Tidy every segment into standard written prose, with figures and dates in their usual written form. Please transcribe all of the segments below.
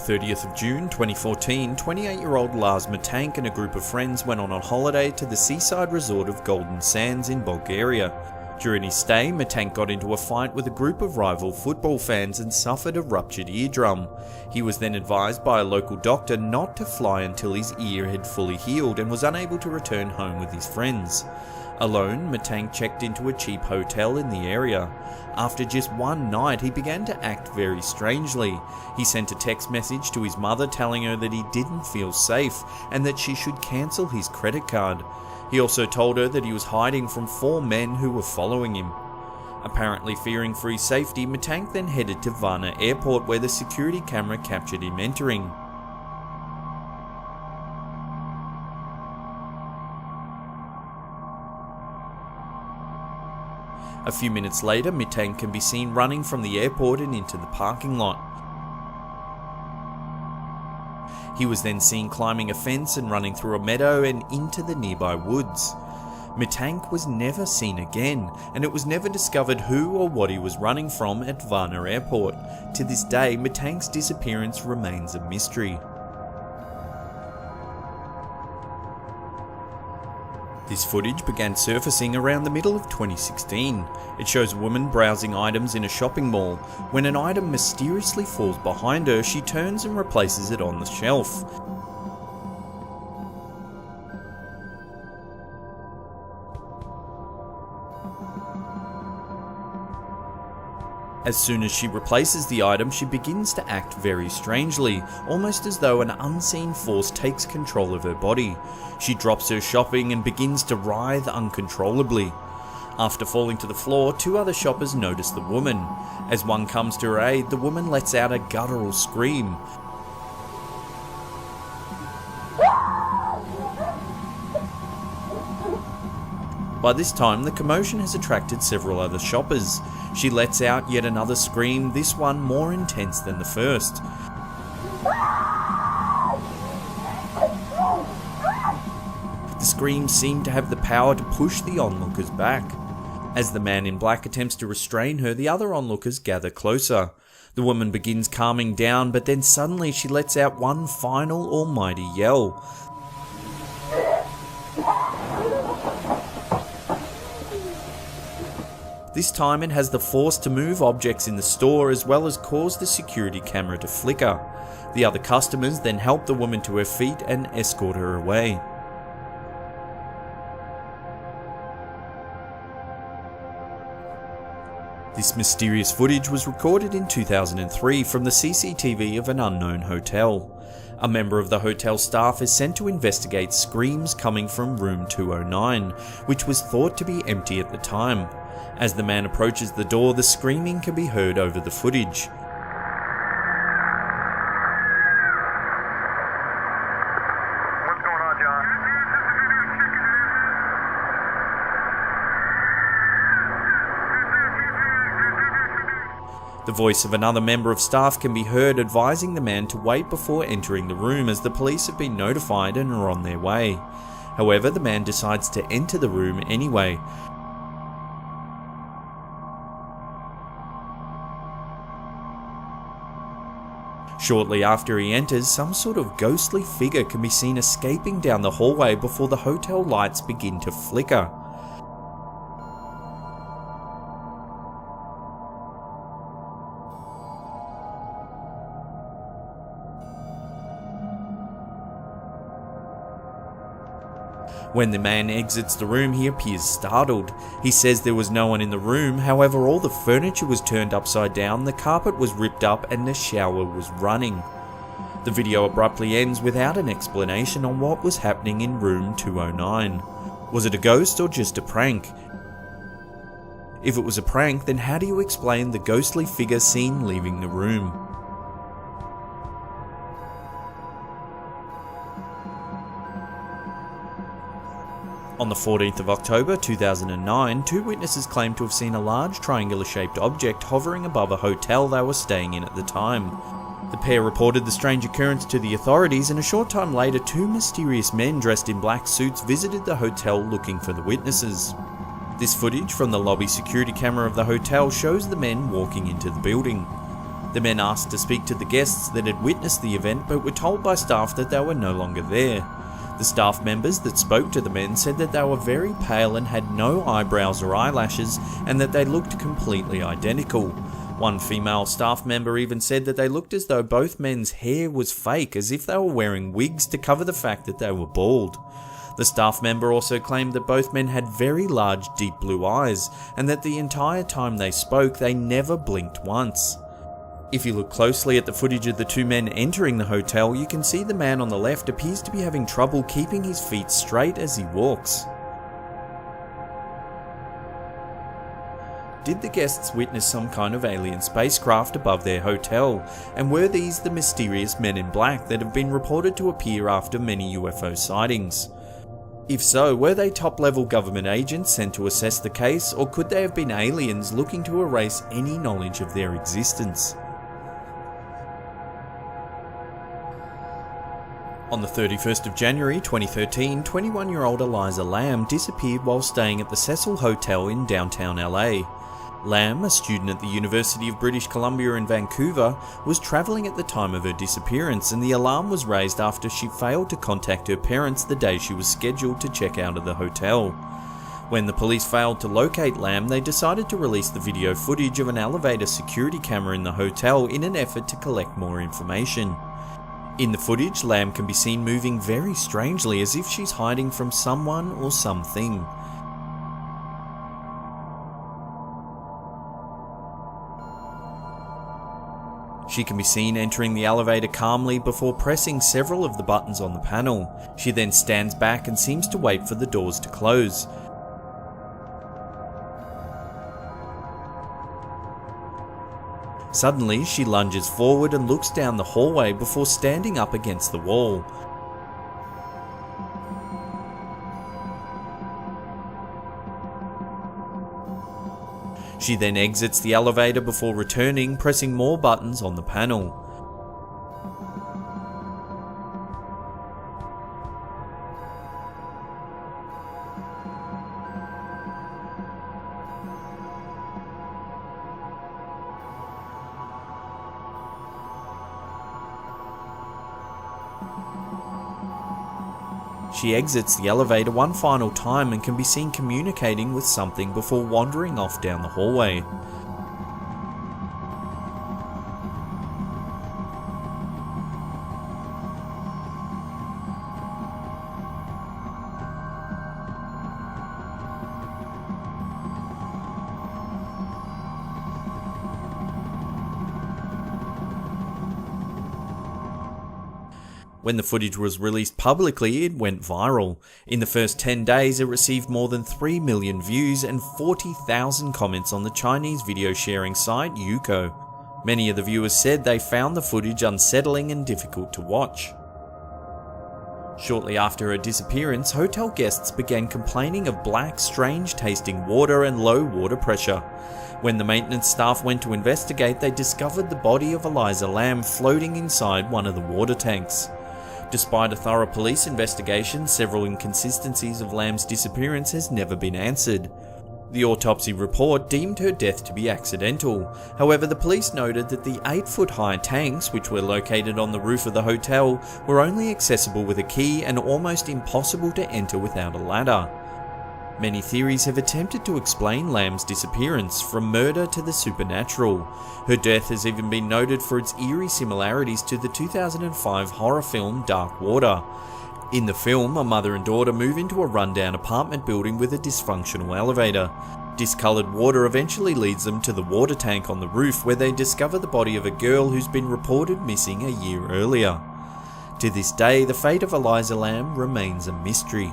30th of June 2014, 28-year-old Lars Matank and a group of friends went on a holiday to the seaside resort of Golden Sands in Bulgaria. During his stay, Matank got into a fight with a group of rival football fans and suffered a ruptured eardrum. He was then advised by a local doctor not to fly until his ear had fully healed and was unable to return home with his friends. Alone, Matank checked into a cheap hotel in the area. After just one night, he began to act very strangely. He sent a text message to his mother telling her that he didn't feel safe and that she should cancel his credit card. He also told her that he was hiding from 4 men who were following him. Apparently fearing for his safety, Matank then headed to Varna airport where the security camera captured him entering. A few minutes later, Matank can be seen running from the airport and into the parking lot. He was then seen climbing a fence and running through a meadow and into the nearby woods. Matank was never seen again, and it was never discovered who or what he was running from at Varna airport. To this day, Matank's disappearance remains a mystery. This footage began surfacing around the middle of 2016. It shows a woman browsing items in a shopping mall. When an item mysteriously falls behind her, she turns and replaces it on the shelf. As soon as she replaces the item, she begins to act very strangely, almost as though an unseen force takes control of her body. She drops her shopping and begins to writhe uncontrollably. After falling to the floor, 2 other shoppers notice the woman. As one comes to her aid, the woman lets out a guttural scream. By this time, the commotion has attracted several other shoppers. She lets out yet another scream, this one more intense than the first. The screams seem to have the power to push the onlookers back. As the man in black attempts to restrain her, the other onlookers gather closer. The woman begins calming down, but then suddenly she lets out one final almighty yell. This time it has the force to move objects in the store as well as cause the security camera to flicker. The other customers then help the woman to her feet and escort her away. This mysterious footage was recorded in 2003 from the CCTV of an unknown hotel. A member of the hotel staff is sent to investigate screams coming from room 209, which was thought to be empty at the time. As the man approaches the door, the screaming can be heard over the footage. What's going on, John? The voice of another member of staff can be heard advising the man to wait before entering the room as the police have been notified and are on their way. However, the man decides to enter the room anyway. Shortly after he enters, some sort of ghostly figure can be seen escaping down the hallway before the hotel lights begin to flicker. When the man exits the room, he appears startled. He says there was no one in the room, however all the furniture was turned upside down, the carpet was ripped up and the shower was running. The video abruptly ends without an explanation on what was happening in room 209. Was it a ghost or just a prank? If it was a prank, then how do you explain the ghostly figure seen leaving the room? On the 14th of October 2009, 2 witnesses claimed to have seen a large triangular-shaped object hovering above a hotel they were staying in at the time. The pair reported the strange occurrence to the authorities, and a short time later 2 mysterious men dressed in black suits visited the hotel looking for the witnesses. This footage from the lobby security camera of the hotel shows the men walking into the building. The men asked to speak to the guests that had witnessed the event but were told by staff that they were no longer there. The staff members that spoke to the men said that they were very pale and had no eyebrows or eyelashes, and that they looked completely identical. One female staff member even said that they looked as though both men's hair was fake, as if they were wearing wigs to cover the fact that they were bald. The staff member also claimed that both men had very large deep blue eyes, and that the entire time they spoke they never blinked once. If you look closely at the footage of the two men entering the hotel, you can see the man on the left appears to be having trouble keeping his feet straight as he walks. Did the guests witness some kind of alien spacecraft above their hotel, and were these the mysterious men in black that have been reported to appear after many UFO sightings? If so, were they top-level government agents sent to assess the case, or could they have been aliens looking to erase any knowledge of their existence? On the 31st of January 2013, 21-year-old Eliza Lamb disappeared while staying at the Cecil Hotel in downtown LA. Lamb, a student at the University of British Columbia in Vancouver, was travelling at the time of her disappearance, and the alarm was raised after she failed to contact her parents the day she was scheduled to check out of the hotel. When the police failed to locate Lamb, they decided to release the video footage of an elevator security camera in the hotel in an effort to collect more information. In the footage, Lamb can be seen moving very strangely, as if she's hiding from someone or something. She can be seen entering the elevator calmly before pressing several of the buttons on the panel. She then stands back and seems to wait for the doors to close. Suddenly, she lunges forward and looks down the hallway before standing up against the wall. She then exits the elevator before returning, pressing more buttons on the panel. She exits the elevator one final time and can be seen communicating with something before wandering off down the hallway. When the footage was released publicly, it went viral. In the first 10 days, it received more than 3 million views and 40,000 comments on the Chinese video sharing site Youko. Many of the viewers said they found the footage unsettling and difficult to watch. Shortly after her disappearance, hotel guests began complaining of black, strange-tasting water and low water pressure. When the maintenance staff went to investigate, they discovered the body of Eliza Lamb floating inside one of the water tanks. Despite a thorough police investigation, several inconsistencies of Lamb's disappearance has never been answered. The autopsy report deemed her death to be accidental. However, the police noted that the 8-foot-high tanks, which were located on the roof of the hotel, were only accessible with a key and almost impossible to enter without a ladder. Many theories have attempted to explain Lamb's disappearance, from murder to the supernatural. Her death has even been noted for its eerie similarities to the 2005 horror film Dark Water. In the film, a mother and daughter move into a rundown apartment building with a dysfunctional elevator. Discoloured water eventually leads them to the water tank on the roof, where they discover the body of a girl who's been reported missing a year earlier. To this day, the fate of Eliza Lamb remains a mystery.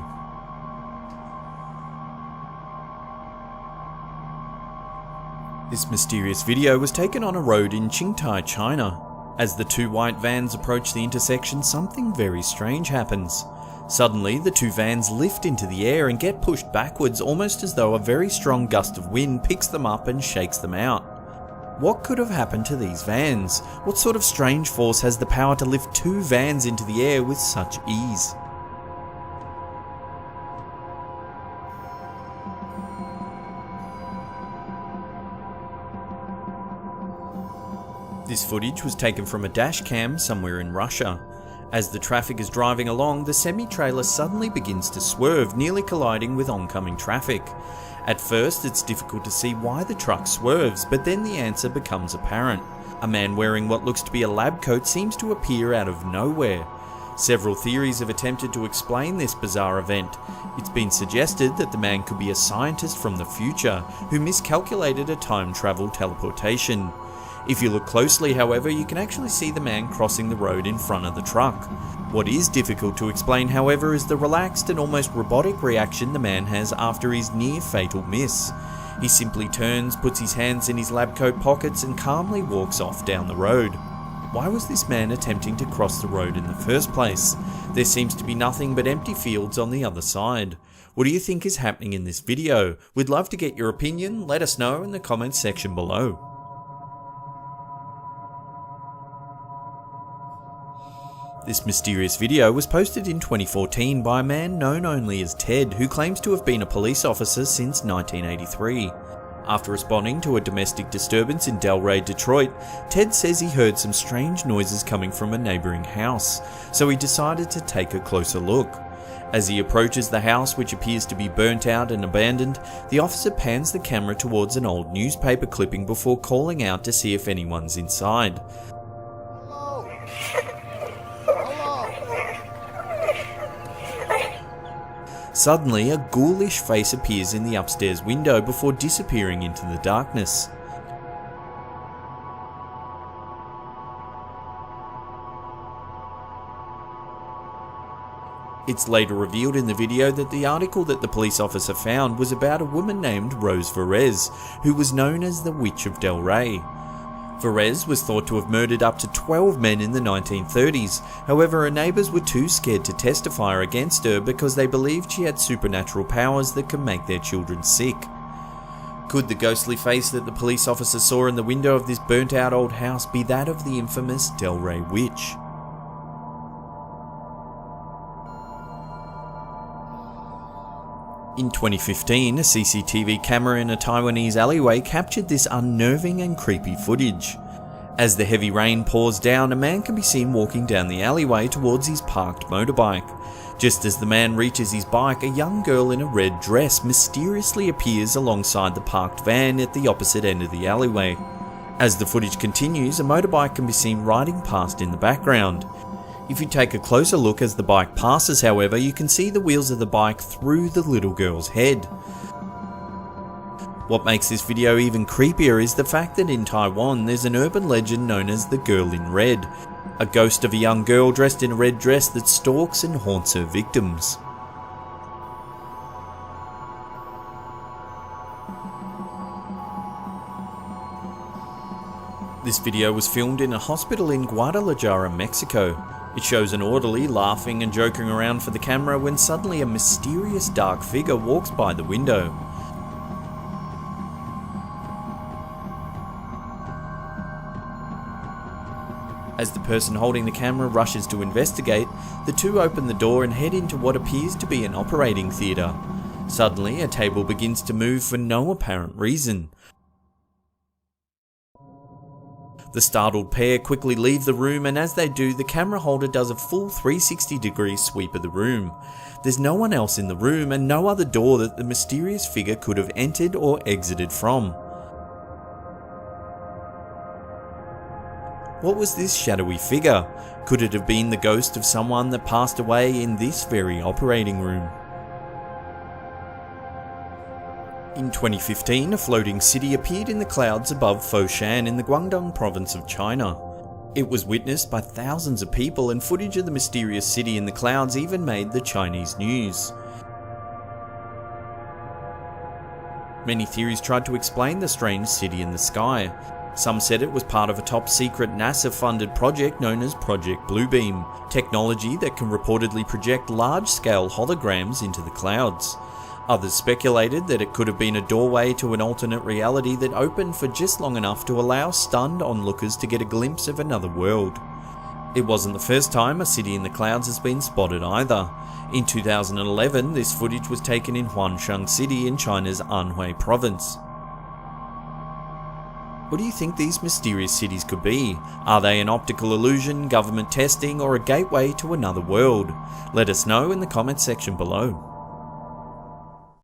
This mysterious video was taken on a road in Qingtai, China. As the two white vans approach the intersection, something very strange happens. Suddenly, the two vans lift into the air and get pushed backwards, almost as though a very strong gust of wind picks them up and shakes them out. What could have happened to these vans? What sort of strange force has the power to lift two vans into the air with such ease? This footage was taken from a dash cam somewhere in Russia. As the traffic is driving along, the semi-trailer suddenly begins to swerve, nearly colliding with oncoming traffic. At first, it's difficult to see why the truck swerves, but then the answer becomes apparent. A man wearing what looks to be a lab coat seems to appear out of nowhere. Several theories have attempted to explain this bizarre event. It's been suggested that the man could be a scientist from the future who miscalculated a time travel teleportation. If you look closely, however, you can actually see the man crossing the road in front of the truck. What is difficult to explain, however, is the relaxed and almost robotic reaction the man has after his near-fatal miss. He simply turns, puts his hands in his lab coat pockets and calmly walks off down the road. Why was this man attempting to cross the road in the first place? There seems to be nothing but empty fields on the other side. What do you think is happening in this video? We'd love to get your opinion. Let us know in the comments section below. This mysterious video was posted in 2014 by a man known only as Ted, who claims to have been a police officer since 1983. After responding to a domestic disturbance in Delray, Detroit, Ted says he heard some strange noises coming from a neighbouring house, so he decided to take a closer look. As he approaches the house, which appears to be burnt out and abandoned, the officer pans the camera towards an old newspaper clipping before calling out to see if anyone's inside. Suddenly, a ghoulish face appears in the upstairs window before disappearing into the darkness. It's later revealed in the video that the article that the police officer found was about a woman named Rose Verez, who was known as the Witch of Delray. Verez was thought to have murdered up to 12 men in the 1930s, however her neighbours were too scared to testify against her because they believed she had supernatural powers that could make their children sick. Could the ghostly face that the police officer saw in the window of this burnt out old house be that of the infamous Delray Witch? In 2015, a CCTV camera in a Taiwanese alleyway captured this unnerving and creepy footage. As the heavy rain pours down, a man can be seen walking down the alleyway towards his parked motorbike. Just as the man reaches his bike, a young girl in a red dress mysteriously appears alongside the parked van at the opposite end of the alleyway. As the footage continues, a motorbike can be seen riding past in the background. If you take a closer look as the bike passes, however, you can see the wheels of the bike through the little girl's head. What makes this video even creepier is the fact that in Taiwan there's an urban legend known as the Girl in Red, a ghost of a young girl dressed in a red dress that stalks and haunts her victims. This video was filmed in a hospital in Guadalajara, Mexico. It shows an orderly laughing and joking around for the camera when suddenly a mysterious dark figure walks by the window. As the person holding the camera rushes to investigate, the two open the door and head into what appears to be an operating theatre. Suddenly, a table begins to move for no apparent reason. The startled pair quickly leave the room, and as they do, the camera holder does a full 360-degree sweep of the room. There's no one else in the room and no other door that the mysterious figure could have entered or exited from. What was this shadowy figure? Could it have been the ghost of someone that passed away in this very operating room? In 2015, a floating city appeared in the clouds above Foshan in the Guangdong province of China. It was witnessed by thousands of people, and footage of the mysterious city in the clouds even made the Chinese news. Many theories tried to explain the strange city in the sky. Some said it was part of a top-secret NASA-funded project known as Project Bluebeam, technology that can reportedly project large-scale holograms into the clouds. Others speculated that it could have been a doorway to an alternate reality that opened for just long enough to allow stunned onlookers to get a glimpse of another world. It wasn't the first time a city in the clouds has been spotted either. In 2011, this footage was taken in Huangshan City in China's Anhui province. What do you think these mysterious cities could be? Are they an optical illusion, government testing, or a gateway to another world? Let us know in the comments section below.